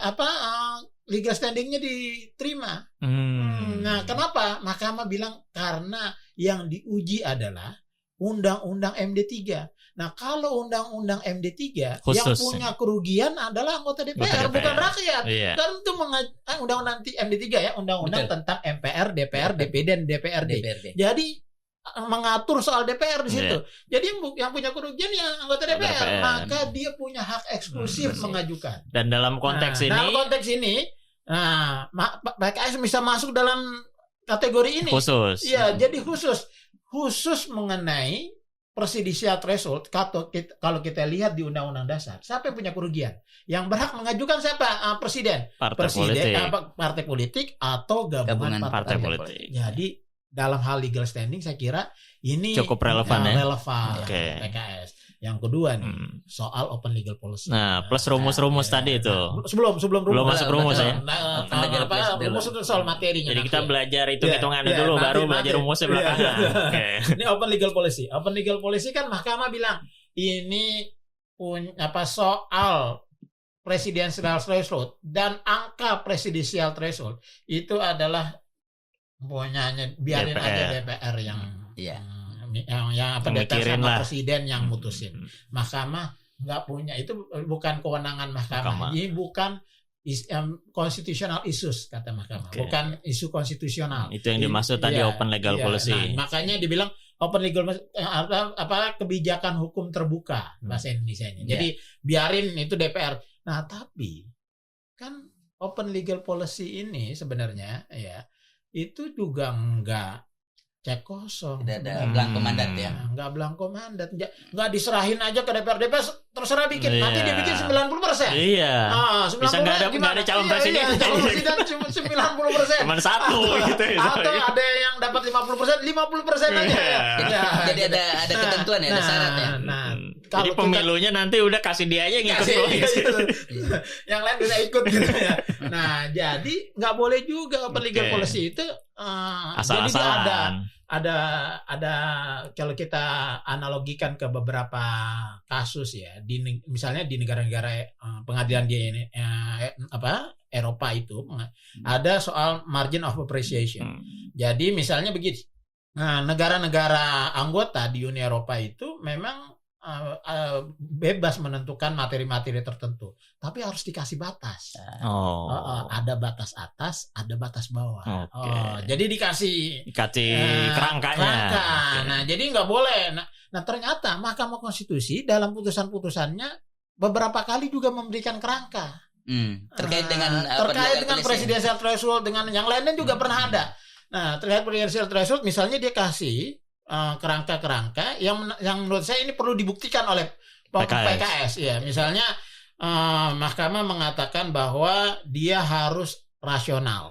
legal standingnya diterima. Nah, kenapa? Mahkamah bilang karena yang diuji adalah Undang-Undang MD3. Nah, kalau Undang-Undang MD3 yang punya kerugian adalah anggota DPR, bukan rakyat. Dan itu Undang-Undang MD3 ya, Undang-Undang tentang MPR, DPR, DPD dan DPRD. Jadi mengatur soal DPR di situ. Jadi yang punya kerugian yang anggota DPR, maka dia punya hak eksklusif mengajukan. Dan dalam konteks ini, PKS bisa masuk dalam kategori ini. Khusus. Iya, jadi khusus mengenai presidensial threshold. Kalau kita lihat di Undang-Undang Dasar, siapa yang punya kerugian? Yang berhak mengajukan siapa? Presiden. Partai politik atau gabungan partai politik. Jadi dalam hal legal standing saya kira ini cukup relevan relevan PKS. Yang kedua nih soal open legal policy. Nah, plus rumus-rumus tadi itu. Sebelum belum masuk rumus ya. Rumus itu soal materinya. Jadi kita belajar hitung-hitungannya dulu, baru belajar rumusnya belakangan. Ini open legal policy. Open legal policy kan Mahkamah bilang ini soal presidential threshold dan angka presidential threshold itu adalah biarin aja DPR yang DPR sama presiden yang mutusin. Mahkamah nggak punya, itu bukan kewenangan Mahkamah. Ini bukan constitutional issues kata Mahkamah, bukan isu konstitusional. Itu yang dimaksud tadi open legal policy. Nah, makanya dibilang open legal kebijakan hukum terbuka bahasa Indonesianya. Jadi biarin itu DPR. Nah, tapi kan open legal policy ini sebenarnya itu juga enggak cek kosong. Tidak ada blanko mandat ya. Enggak blanko mandat. Enggak diserahin aja ke DPR. DPR terserah bikin. Nanti dia bikin 90%. Iya. 90% bisa enggak ada calon presiden. Calon presiden cuma 90%. Cuma satu gitu. Atau ada yang dapat 50% aja. Jadi ada ketentuan ya, ada syarat ya. Nah, jadi pemilunya nanti udah kasih dia aja yang ikut yang lain bisa ikut gitu ya. Nah, jadi nggak boleh juga open legal policy itu asal-asalan. Ada kalau kita analogikan ke beberapa kasus ya, misalnya di negara-negara pengadilan di Eropa itu ada soal margin of appreciation. Jadi misalnya begini, negara-negara anggota di Uni Eropa itu memang bebas menentukan materi-materi tertentu, tapi harus dikasih batas. Ada batas atas, ada batas bawah. Jadi dikasih kerangkanya. Nah, jadi nggak boleh. Nah, ternyata Mahkamah Konstitusi dalam putusan-putusannya beberapa kali juga memberikan kerangka terkait dengan presidential threshold, dengan yang lainnya juga pernah ada. Nah, terkait presidential threshold, misalnya dia kasih kerangka-kerangka yang menurut saya ini perlu dibuktikan oleh PKS. Ya, misalnya Mahkamah mengatakan bahwa dia harus rasional,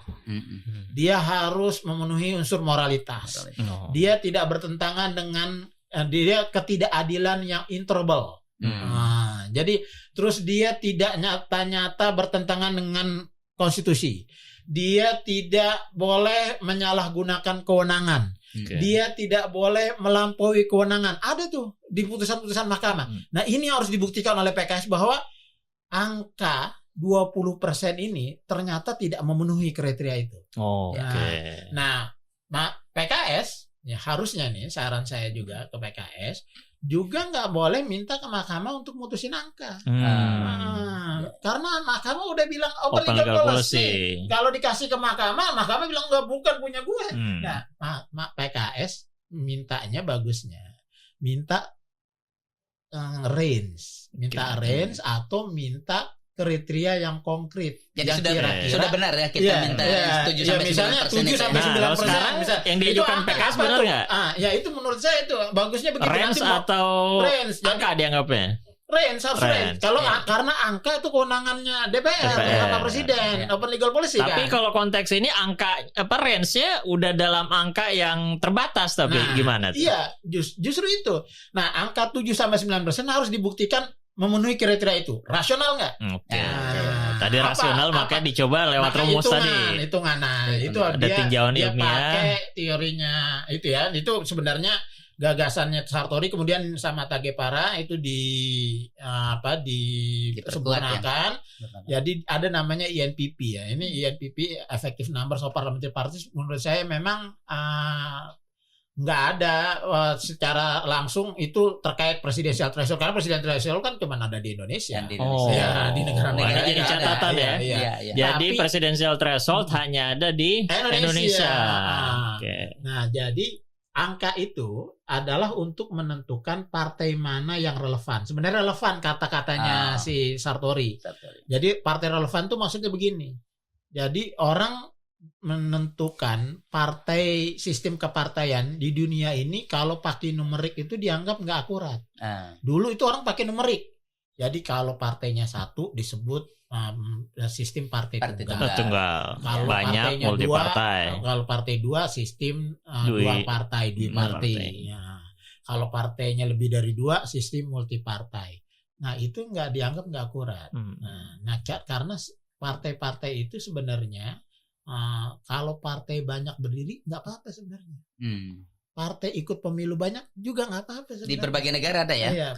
dia harus memenuhi unsur moralitas, dia tidak bertentangan dengan dia ketidakadilan yang intolerable. Jadi terus dia tidak nyata-nyata bertentangan dengan konstitusi, dia tidak boleh menyalahgunakan kewenangan. Dia tidak boleh melampaui kewenangan. Ada tuh di putusan-putusan Mahkamah. Nah, ini harus dibuktikan oleh PKS bahwa angka 20% ini ternyata tidak memenuhi kriteria itu. Nah, PKS ya harusnya nih, saran saya juga ke PKS, juga nggak boleh minta ke Mahkamah untuk mutusin angka. Karena Mahkamah udah bilang open legal policy. Kalau dikasih ke Mahkamah bilang nggak, bukan punya gue. Nah, PKS mintanya bagusnya minta range, atau minta kriteria yang konkret. Jadi yang sudah benar ya kita minta setuju sampai 9%. Misalnya 7 sampai 9%. Sekarang yang diajukan PKS benar nggak? Ya itu menurut saya itu bagusnya begitu. Range atau angka dianggapnya? Range harus range. Kalau karena angka itu kewenangannya DPR, bukan Presiden. Open legal policy. Tapi kalau konteks ini angka range-nya udah dalam angka yang terbatas, tapi gimana tuh? Iya, justru itu. Nah, angka 7 sampai 9% harus dibuktikan memenuhi kriteria itu. Rasional nggak? Oke. Tadi rasional makanya dicoba lewat rumus tadi. Hitungan. Itu ada dia tinjauan ilmiah. Pakai teorinya itu ya. Itu sebenarnya gagasannya Sartori kemudian sama Tagepara itu disempurnakan. Ya. Jadi ada namanya INPP ya. Ini INPP Effective Numbers of Parliamentary Parties menurut saya memang nggak ada secara langsung itu terkait presidensial threshold karena presidensial threshold kan cuma ada di Indonesia. Di negara-negara jadi catatan ya. Jadi presidensial threshold hanya ada di Indonesia. Nah, jadi angka itu adalah untuk menentukan partai mana yang relevan. Sebenarnya relevan kata-katanya si Sartori. Jadi partai relevan itu maksudnya begini. Jadi orang menentukan partai sistem kepartaian di dunia ini kalau pakai numerik itu dianggap nggak akurat. Dulu itu orang pakai numerik. Jadi kalau partainya satu disebut sistem partai tunggal. Kalau banyak multi partai. Kalau partai dua sistem dua partai. Ya. Kalau partainya lebih dari 2 sistem multi partai. Nah itu nggak dianggap nggak akurat. Nah karena partai-partai itu sebenarnya kalau partai banyak berdiri nggak apa-apa sebenarnya. Partai ikut pemilu banyak juga nggak apa-apa sebenarnya. Di berbagai negara ada ya.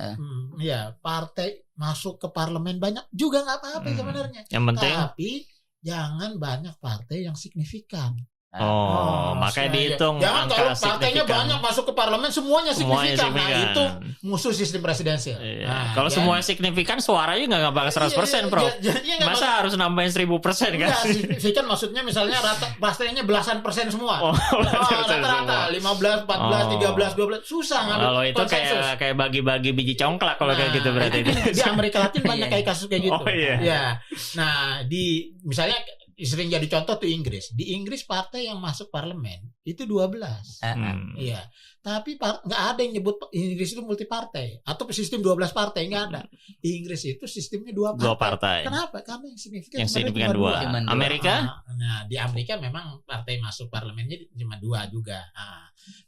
Iya, partai masuk ke parlemen banyak juga nggak apa-apa sebenarnya. Yang penting. Tapi jangan banyak partai yang signifikan. Makanya dihitung. Jangan kalau partainya banyak masuk ke parlemen semuanya signifikan. Nah itu musuh sistem presidensial. Kalau semua signifikan suaranya nggak bakal 100%, Prof. Masa harus nambahin 1000% kan? Signifikan maksudnya misalnya rata partainya belasan persen semua. Rata-rata 15, 14, 13, 12 susah ngambil. Kalau itu kayak bagi-bagi biji congklak kalau kayak gitu berarti. Di Amerika Latin banyak kayak kasus kayak gitu. Ya. Nah di misalnya sering jadi contoh tuh Inggris. Di Inggris partai yang masuk parlemen itu 12. Iya. Tapi nggak ada yang nyebut Inggris itu multi partai atau sistem 12 partai, nggak ada. Di Inggris itu sistemnya 2 partai. Kenapa? Karena yang signifikan cuma 2. Amerika? Nah, di Amerika memang partai masuk parlemennya cuma 2 juga.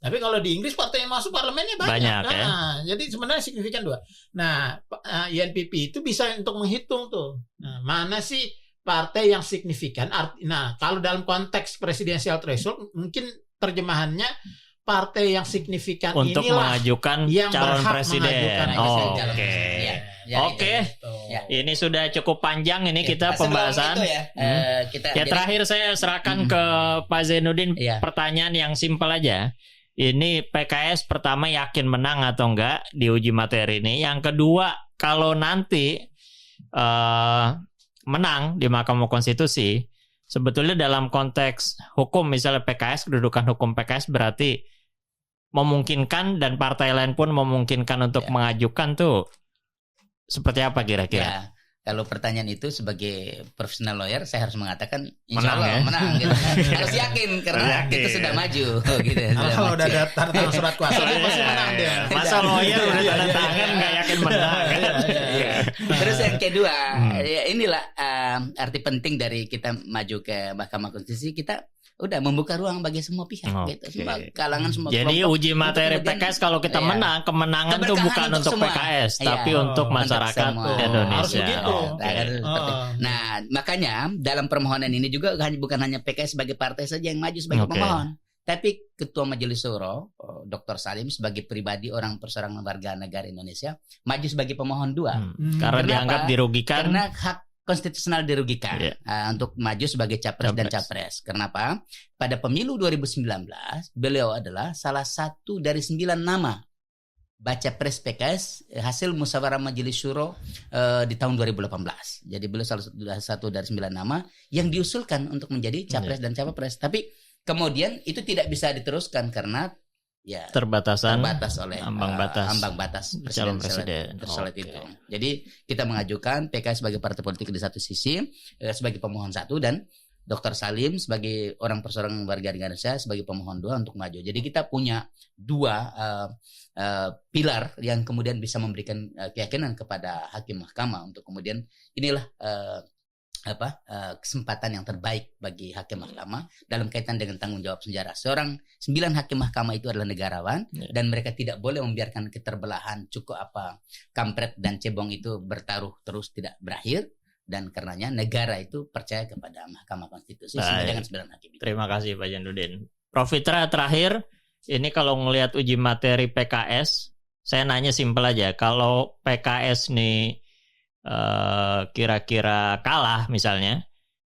Tapi kalau di Inggris partai yang masuk parlemennya banyak ya. Jadi sebenarnya signifikan 2. Nah, INPP itu bisa untuk menghitung tuh. Mana sih partai yang signifikan. Nah, kalau dalam konteks presidensial threshold mungkin terjemahannya partai yang signifikan untuk inilah mengajukan yang calon presiden. Oke. Ini sudah cukup panjang ini kita pembahasan. Terakhir saya serahkan ke Pak Zainuddin pertanyaan yang simpel aja. Ini PKS pertama yakin menang atau enggak di uji materi ini. Yang kedua, kalau nanti menang di Mahkamah Konstitusi, sebetulnya dalam konteks hukum misalnya PKS, kedudukan hukum PKS berarti memungkinkan dan partai lain pun memungkinkan untuk mengajukan tuh seperti apa kira-kira? Kalau pertanyaan itu sebagai profesional lawyer saya harus mengatakan insya Allah menang gitu. Harus yakin karena kita sudah maju gitu. Kalau udah ada tanda tangan surat kuasa pasti menang dia. Masa lawyer udah tanda tangan nggak yakin menang. Terus yang kedua, inilah arti penting dari kita maju ke Mahkamah Konstitusi, kita udah membuka ruang bagi semua pihak gitu. Semua kalangan, semua jadi kelompok. Uji materi PKS kalau kita menang, kemenangan itu bukan untuk PKS tapi untuk masyarakat Indonesia. Nah, makanya dalam permohonan ini juga bukan hanya PKS sebagai partai saja yang maju sebagai pemohon, tapi Ketua Majelis Syuro Dr. Salim sebagai pribadi orang perseorangan warga negara Indonesia maju sebagai pemohon 2. Karena dianggap dirugikan. Karena hak konstitusional dirugikan untuk maju sebagai capres dan capres. Kenapa? Pada pemilu 2019 beliau adalah salah satu dari 9 nama baca pres PKS hasil musyawarah Majelis Syuro di tahun 2018. Jadi beliau salah satu dari 9 nama yang diusulkan untuk menjadi capres dan capres. Tapi kemudian itu tidak bisa diteruskan karena ya terbatas oleh ambang batas calon presiden. Itu. Jadi kita mengajukan PKS sebagai partai politik di satu sisi sebagai pemohon satu, dan Dr. Salim sebagai orang perseorangan warga negara Indonesia sebagai pemohon dua untuk maju. Jadi kita punya dua pilar yang kemudian bisa memberikan keyakinan kepada hakim mahkamah untuk kemudian inilah kesempatan yang terbaik bagi hakim mahkamah dalam kaitan dengan tanggung jawab sejarah. 9 hakim mahkamah itu adalah negarawan, dan mereka tidak boleh membiarkan keterbelahan kampret dan cebong itu bertaruh terus tidak berakhir, dan karenanya negara itu percaya kepada Mahkamah Konstitusi dengan 9 hakim itu. Terima kasih Pak Jainuddin. Prof. Fitra, terakhir, ini kalau ngelihat uji materi PKS, saya nanya simpel aja, kalau PKS nih kira-kira kalah misalnya,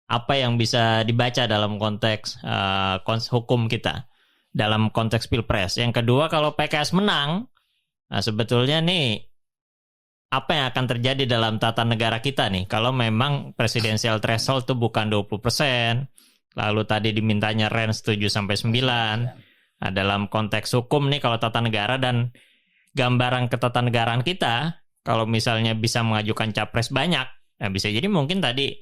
apa yang bisa dibaca dalam konteks hukum kita dalam konteks Pilpres? Yang kedua, kalau PKS menang, nah sebetulnya nih apa yang akan terjadi dalam tata negara kita nih kalau memang presidensial threshold itu bukan 20%, lalu tadi dimintanya range 7-9. Nah, dalam konteks hukum nih kalau tata negara dan gambaran ketatanegaraan kita, kalau misalnya bisa mengajukan capres banyak, nah bisa jadi mungkin tadi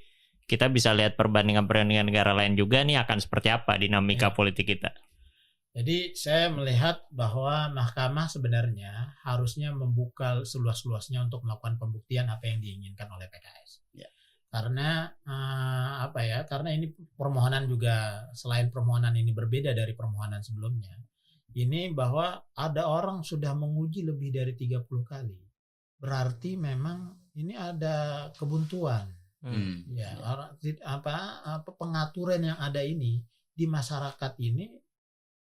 kita bisa lihat perbandingan negara lain juga nih akan seperti apa dinamika politik kita. Jadi saya melihat bahwa mahkamah sebenarnya harusnya membuka seluas-luasnya untuk melakukan pembuktian apa yang diinginkan oleh PKS. Ya. Karena Karena ini permohonan juga, selain permohonan ini berbeda dari permohonan sebelumnya. Ini bahwa ada orang sudah menguji lebih dari 30 kali. Berarti memang ini ada kebuntuan. Ya, pengaturan yang ada ini di masyarakat ini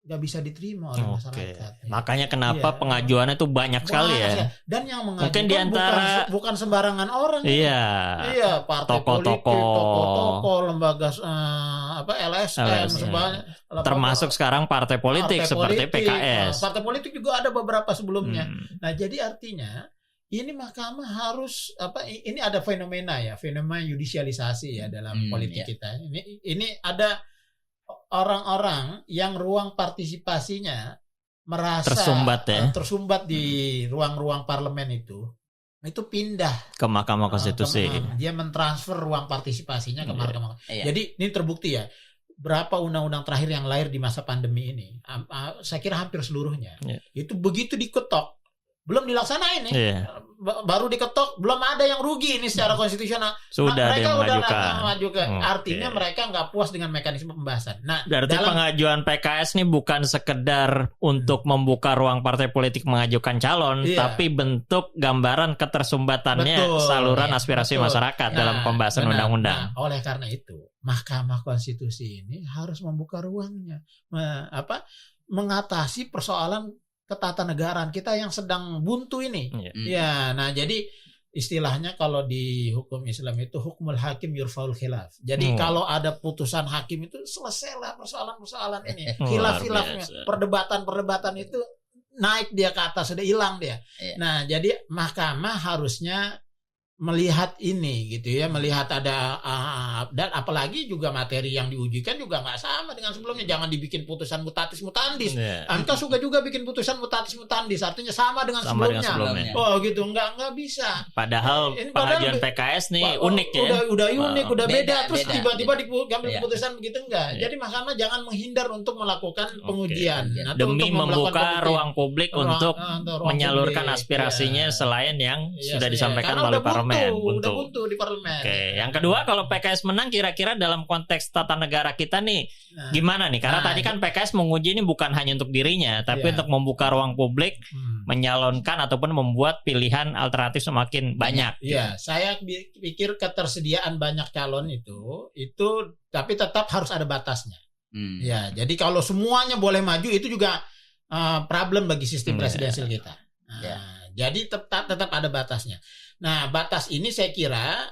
nggak bisa diterima oleh masyarakat. Makanya kenapa pengajuannya tuh banyak sekali ya. Dan yang mengajukan mungkin di antara bukan sembarangan orang. Iya, partai politik, tokoh-tokoh, lembaga LSM, termasuk sekarang partai politik seperti PKS. Partai politik juga ada beberapa sebelumnya. Nah, jadi artinya ini mahkamah harus ini ada fenomena judisialisasi ya dalam politik kita. Ini ada orang-orang yang ruang partisipasinya merasa tersumbat di ruang-ruang parlemen itu pindah ke Mahkamah Konstitusi. Dia mentransfer ruang partisipasinya ke Mahkamah. Jadi ini terbukti ya. Berapa undang-undang terakhir yang lahir di masa pandemi ini, saya kira hampir seluruhnya itu begitu diketok belum dilaksanain nih. Baru diketok, belum ada yang rugi ini secara konstitusional. Sudah mereka udah mengajukan. Artinya mereka nggak puas dengan mekanisme pembahasan. Nah, berarti pengajuan PKS ini bukan sekedar untuk membuka ruang partai politik mengajukan calon, tapi bentuk gambaran ketersumbatannya saluran aspirasi masyarakat dalam pembahasan undang-undang. Nah, oleh karena itu, Mahkamah Konstitusi ini harus membuka ruangnya, mengatasi persoalan ketatanegaraan kita yang sedang buntu ini. Nah jadi istilahnya kalau di hukum Islam itu hukmul hakim yurfaul khilaf. Jadi kalau ada putusan hakim itu selesailah persoalan-persoalan ini. Khilaf-khilafnya, perdebatan-perdebatan itu naik dia ke atas, sudah hilang dia. Nah, jadi mahkamah harusnya melihat ini gitu ya, melihat ada dan apalagi juga materi yang diujikan juga nggak sama dengan sebelumnya. Jangan dibikin putusan mutatis mutandis. MK suka juga bikin putusan mutatis mutandis, artinya sama dengan sebelumnya. Oh gitu, nggak bisa. Padahal pengajuan PKS nih unik ya. Udah unik, udah beda. Terus tiba-tiba diambil keputusan begitu enggak. Jadi mahkamah jangan menghindar untuk melakukan pengujian demi membuka ruang publik untuk menyalurkan aspirasinya selain yang sudah disampaikan melalui parlemen. Udah buntu di parlemen. Yang kedua, kalau PKS menang kira-kira dalam konteks tata negara kita nih gimana nih? Karena tadi kan PKS menguji ini bukan hanya untuk dirinya, tapi untuk membuka ruang publik, menyalonkan ataupun membuat pilihan alternatif semakin banyak. Iya, saya pikir ketersediaan banyak calon itu tapi tetap harus ada batasnya. Ya, jadi kalau semuanya boleh maju itu juga problem bagi sistem presidensial kita. Jadi tetap ada batasnya. Nah, batas ini saya kira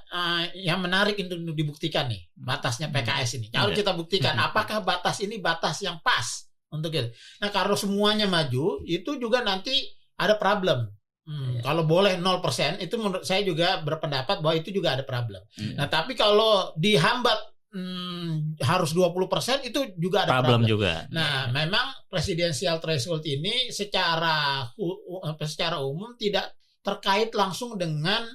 yang menarik untuk dibuktikan nih, batasnya PKS ini. Kalau kita buktikan apakah batas ini batas yang pas untuk itu. Nah, kalau semuanya maju, itu juga nanti ada problem. Kalau boleh 0%, itu menurut saya juga berpendapat bahwa itu juga ada problem. Nah, tapi kalau dihambat harus 20% itu juga ada Problem problem. juga. Nah, memang presidensial threshold ini secara umum tidak terkait langsung dengan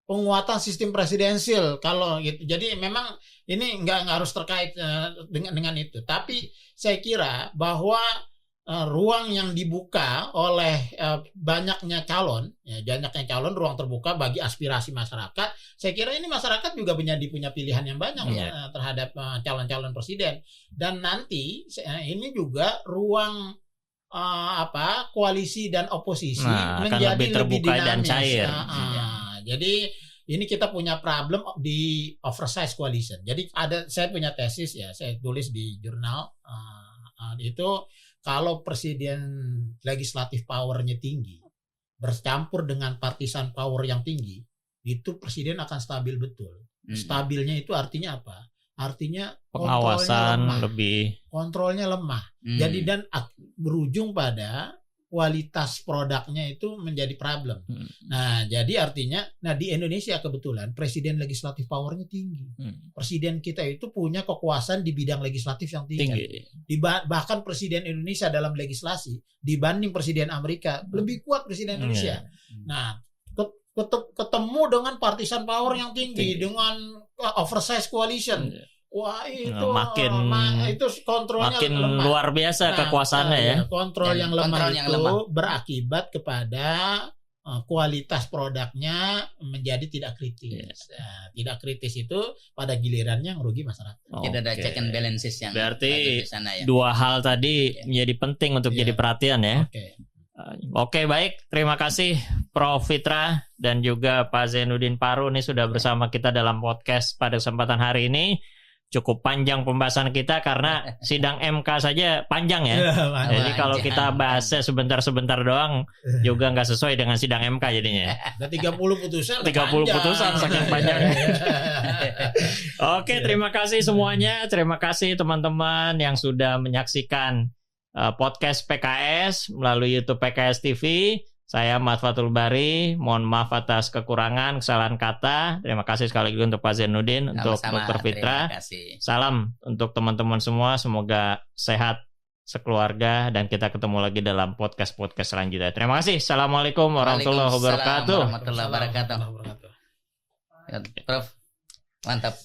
penguatan sistem presidensial kalau gitu. Jadi memang ini nggak harus terkait dengan itu. Tapi saya kira bahwa ruang yang dibuka oleh banyaknya calon, ruang terbuka bagi aspirasi masyarakat. Saya kira ini masyarakat juga punya pilihan yang banyak terhadap calon-calon presiden. Dan nanti ini juga ruang koalisi dan oposisi menjadi lebih terbuka lebih dan dinamis. cair. Jadi ini kita punya problem di oversize coalition. Jadi saya punya tesis saya tulis di jurnal itu. Kalau presiden legislatif powernya tinggi, bercampur dengan partisan power yang tinggi, itu presiden akan stabil betul. Stabilnya itu artinya apa? Artinya pengawasan kontrolnya lemah. Jadi dan berujung pada kualitas produknya itu menjadi problem. Nah, jadi artinya, di Indonesia kebetulan presiden legislatif powernya tinggi. Presiden kita itu punya kekuasaan di bidang legislatif yang tinggi. Bahkan presiden Indonesia dalam legislasi dibanding presiden Amerika lebih kuat presiden Indonesia. Nah, ketemu dengan partisan power yang tinggi. Dengan oversize coalition. Wah, itu kontrolnya makin lemah. luar biasa kekuasaannya ya. Kontrol yang lemah itu berakibat kepada kualitas produknya menjadi tidak kritis. Tidak kritis itu pada gilirannya merugi masyarakat. Tidak ada check and balances yang berarti sana, ya. Dua hal tadi menjadi penting untuk jadi perhatian ya. Oke, baik. Terima kasih Prof. Fitra dan juga Pak Zainuddin Paru ini sudah bersama kita dalam podcast pada kesempatan hari ini. Cukup panjang pembahasan kita karena sidang MK saja panjang ya. Jadi kalau kita bahasnya sebentar-sebentar doang juga nggak sesuai dengan sidang MK jadinya. Ada 30 putusan. 30 putusan saking panjangnya. Oke, terima kasih semuanya. Terima kasih teman-teman yang sudah menyaksikan podcast PKS melalui YouTube PKS TV. Saya Ahmad Fathul Bari, mohon maaf atas kekurangan, kesalahan kata. Terima kasih sekali lagi untuk Pak Zainuddin, untuk Dr. Fitra. Salam untuk teman-teman semua, semoga sehat sekeluarga dan kita ketemu lagi dalam podcast-podcast selanjutnya. Terima kasih. Assalamualaikum warahmatullahi wabarakatuh. Warahmatullahi wabarakatuh. Prof, mantap.